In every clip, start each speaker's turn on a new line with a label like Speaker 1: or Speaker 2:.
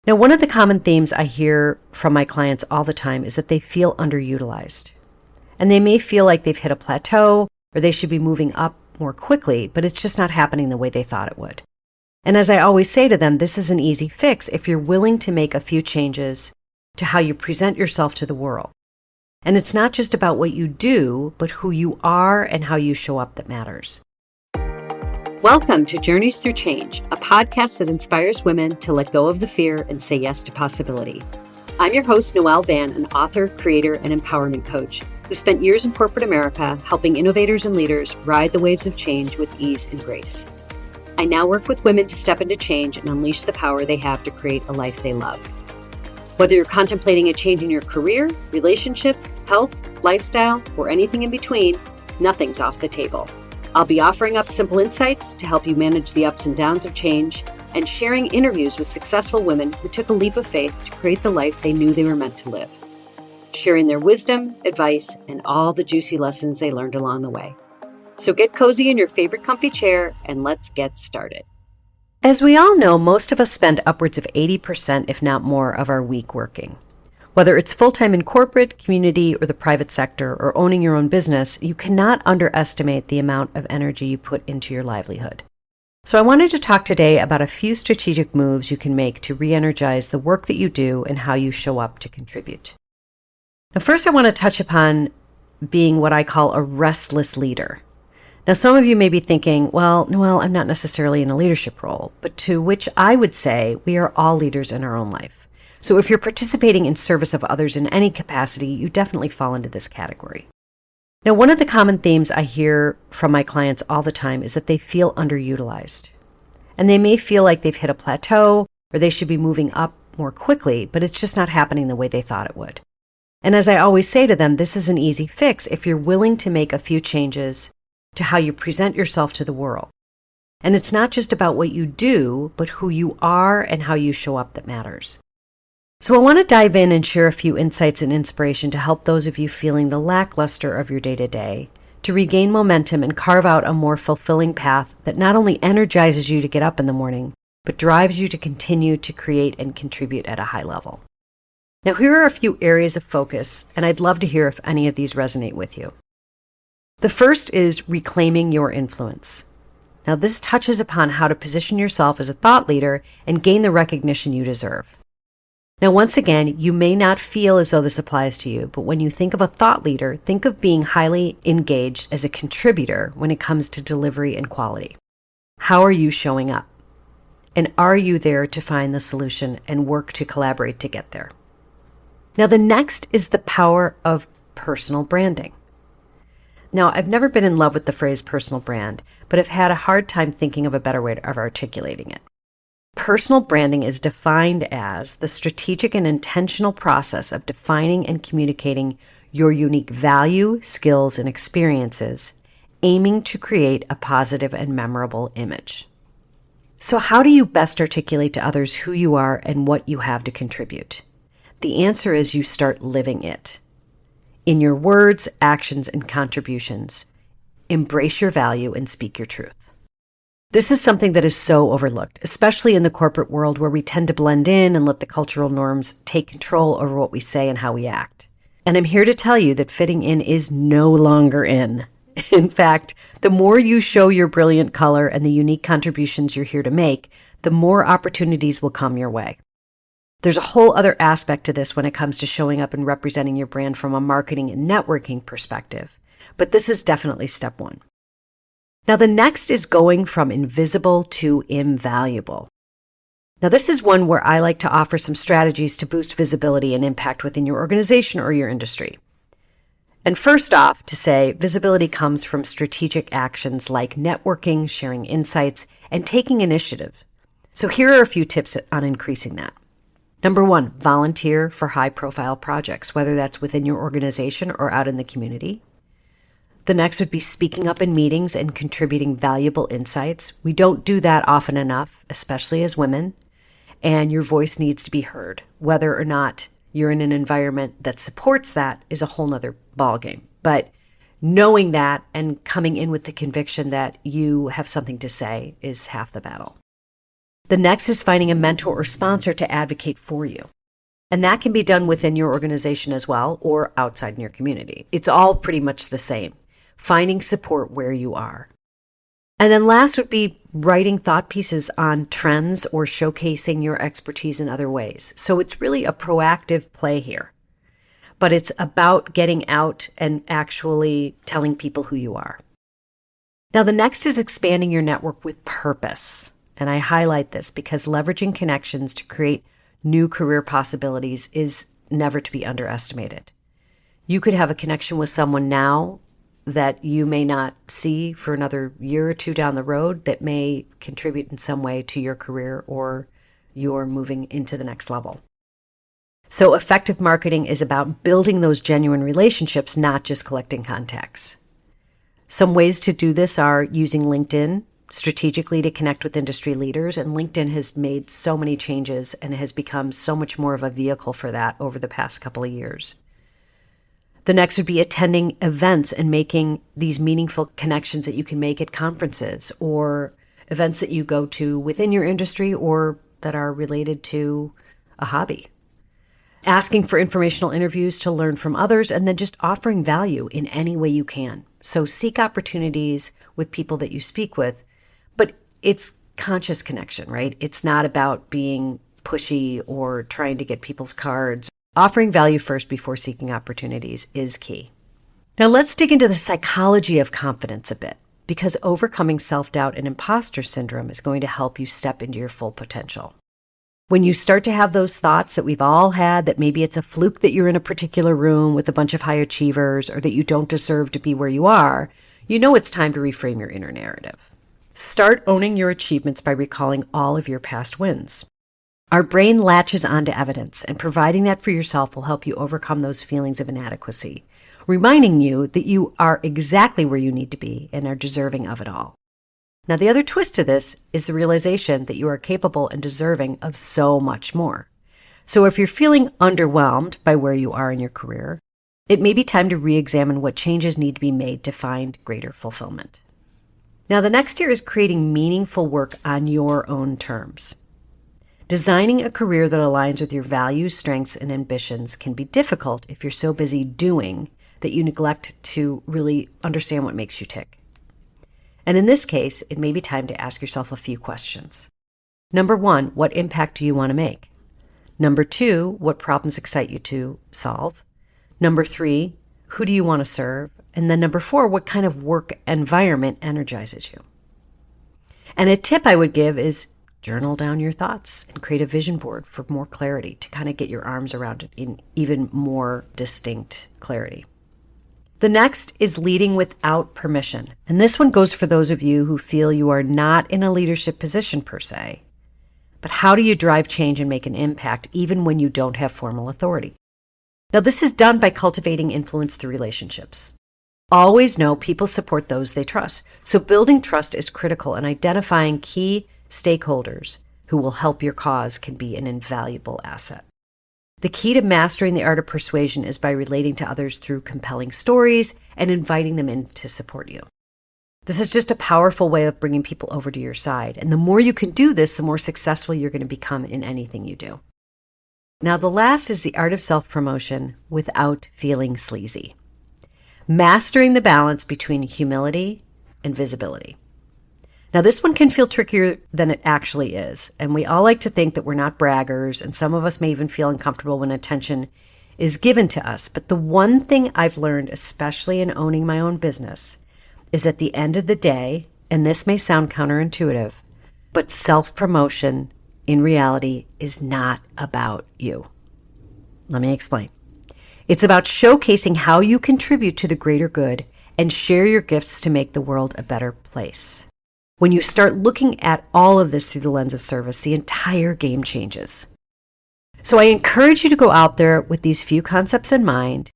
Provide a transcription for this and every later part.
Speaker 1: Now, one of the common themes I hear from my clients all the time is that they feel underutilized. And they may feel like they've hit a plateau or they should be moving up more quickly, but it's just not happening the way they thought it would. And as I always say to them, this is an easy fix if you're willing to make a few changes to how you present yourself to the world. And it's not just about what you do, but who you are and how you show up that matters. Welcome to Journeys Through Change, a podcast that inspires women to let go of the fear and say yes to possibility. I'm your host, Noelle Van, an author, creator, and empowerment coach who spent years in corporate America helping innovators and leaders ride the waves of change with ease and grace. I now work with women to step into change and unleash the power they have to create a life they love. Whether you're contemplating a change in your career, relationship, health, lifestyle, or anything in between, nothing's off the table. I'll be offering up simple insights to help you manage the ups and downs of change and sharing interviews with successful women who took a leap of faith to create the life they knew they were meant to live, sharing their wisdom, advice, and all the juicy lessons they learned along the way. So get cozy in your favorite comfy chair and let's get started. As we all know, most of us spend upwards of 80%, if not more, of our week working. Whether it's full-time in corporate, community, or the private sector, or owning your own business, you cannot underestimate the amount of energy you put into your livelihood. So I wanted to talk today about a few strategic moves you can make to re-energize the work that you do and how you show up to contribute. Now, first I want to touch upon being what I call a restless leader. Now, some of you may be thinking, well, Noelle, I'm not necessarily in a leadership role, but to which I would say we are all leaders in our own life. So if you're participating in service of others in any capacity, you definitely fall into this category. Now, one of the common themes I hear from my clients all the time is that they feel underutilized. And they may feel like they've hit a plateau or they should be moving up more quickly, but it's just not happening the way they thought it would. And as I always say to them, this is an easy fix if you're willing to make a few changes to how you present yourself to the world. And it's not just about what you do, but who you are and how you show up that matters. So I want to dive in and share a few insights and inspiration to help those of you feeling the lackluster of your day-to-day to regain momentum and carve out a more fulfilling path that not only energizes you to get up in the morning, but drives you to continue to create and contribute at a high level. Now, here are a few areas of focus, and I'd love to hear if any of these resonate with you. The first is reclaiming your influence. Now, this touches upon how to position yourself as a thought leader and gain the recognition you deserve. Now, once again, you may not feel as though this applies to you, but when you think of a thought leader, think of being highly engaged as a contributor when it comes to delivery and quality. How are you showing up? And are you there to find the solution and work to collaborate to get there? Now, the next is the power of personal branding. Now, I've never been in love with the phrase personal brand, but I've had a hard time thinking of a better way of articulating it. Personal branding is defined as the strategic and intentional process of defining and communicating your unique value, skills, and experiences, aiming to create a positive and memorable image. So how do you best articulate to others who you are and what you have to contribute? The answer is you start living it. In your words, actions, and contributions, embrace your value and speak your truth. This is something that is so overlooked, especially in the corporate world where we tend to blend in and let the cultural norms take control over what we say and how we act. And I'm here to tell you that fitting in is no longer in. In fact, the more you show your brilliant color and the unique contributions you're here to make, the more opportunities will come your way. There's a whole other aspect to this when it comes to showing up and representing your brand from a marketing and networking perspective, but this is definitely step one. Now, the next is going from invisible to invaluable. Now, this is one where I like to offer some strategies to boost visibility and impact within your organization or your industry. And first off, to say visibility comes from strategic actions like networking, sharing insights, and taking initiative. So here are a few tips on increasing that. Number one, volunteer for high-profile projects, whether that's within your organization or out in the community. The next would be speaking up in meetings and contributing valuable insights. We don't do that often enough, especially as women, and your voice needs to be heard. Whether or not you're in an environment that supports that is a whole nother ballgame. But knowing that and coming in with the conviction that you have something to say is half the battle. The next is finding a mentor or sponsor to advocate for you. And that can be done within your organization as well, or outside in your community. It's all pretty much the same. Finding support where you are. And then last would be writing thought pieces on trends or showcasing your expertise in other ways. So it's really a proactive play here. But it's about getting out and actually telling people who you are. Now, the next is expanding your network with purpose. And I highlight this because leveraging connections to create new career possibilities is never to be underestimated. You could have a connection with someone now that you may not see for another year or two down the road that may contribute in some way to your career or your moving into the next level. So effective marketing is about building those genuine relationships, not just collecting contacts. Some ways to do this are using LinkedIn strategically to connect with industry leaders, and LinkedIn has made so many changes and has become so much more of a vehicle for that over the past couple of years. The next would be attending events and making these meaningful connections that you can make at conferences or events that you go to within your industry or that are related to a hobby. Asking for informational interviews to learn from others, and then just offering value in any way you can. So seek opportunities with people that you speak with, but it's conscious connection, right? It's not about being pushy or trying to get people's cards. Offering value first before seeking opportunities is key. Now let's dig into the psychology of confidence a bit, because overcoming self-doubt and imposter syndrome is going to help you step into your full potential. When you start to have those thoughts that we've all had, that maybe it's a fluke that you're in a particular room with a bunch of high achievers or that you don't deserve to be where you are, you know it's time to reframe your inner narrative. Start owning your achievements by recalling all of your past wins. Our brain latches onto evidence, and providing that for yourself will help you overcome those feelings of inadequacy, reminding you that you are exactly where you need to be and are deserving of it all. Now, the other twist to this is the realization that you are capable and deserving of so much more. So if you're feeling underwhelmed by where you are in your career, it may be time to re-examine what changes need to be made to find greater fulfillment. Now, the next here is creating meaningful work on your own terms. Designing a career that aligns with your values, strengths, and ambitions can be difficult if you're so busy doing that you neglect to really understand what makes you tick. And in this case, it may be time to ask yourself a few questions. Number 1, what impact do you want to make? Number 2, what problems excite you to solve? Number 3, who do you want to serve? And then number 4, what kind of work environment energizes you? And a tip I would give is journal down your thoughts and create a vision board for more clarity to kind of get your arms around it in even more distinct clarity. The next is leading without permission. And this one goes for those of you who feel you are not in a leadership position per se. But how do you drive change and make an impact even when you don't have formal authority? Now, this is done by cultivating influence through relationships. Always know people support those they trust. So building trust is critical, and identifying key stakeholders who will help your cause can be an invaluable asset. The key to mastering the art of persuasion is by relating to others through compelling stories and inviting them in to support you. This is just a powerful way of bringing people over to your side. And the more you can do this, the more successful you're going to become in anything you do. Now, the last is the art of self-promotion without feeling sleazy. Mastering the balance between humility and visibility. Now, this one can feel trickier than it actually is, and we all like to think that we're not braggers, and some of us may even feel uncomfortable when attention is given to us. But the one thing I've learned, especially in owning my own business, is at the end of the day, and this may sound counterintuitive, but self-promotion in reality is not about you. Let me explain. It's about showcasing how you contribute to the greater good and share your gifts to make the world a better place. When you start looking at all of this through the lens of service, the entire game changes. So I encourage you to go out there with these few concepts in mind,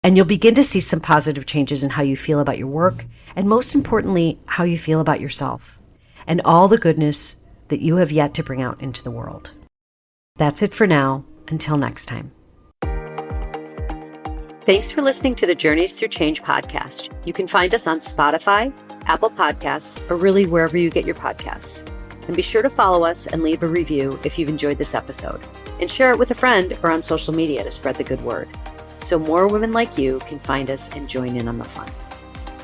Speaker 1: and you'll begin to see some positive changes in how you feel about your work, and most importantly, how you feel about yourself, and all the goodness that you have yet to bring out into the world. That's it for now. Until next time. Thanks for listening to the Journeys Through Change podcast. You can find us on Spotify, Apple Podcasts, or really wherever you get your podcasts. And be sure to follow us and leave a review if you've enjoyed this episode. And share it with a friend or on social media to spread the good word, so more women like you can find us and join in on the fun.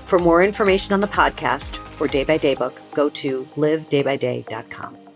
Speaker 1: For more information on the podcast or Day by Day book, go to livedaybyday.com.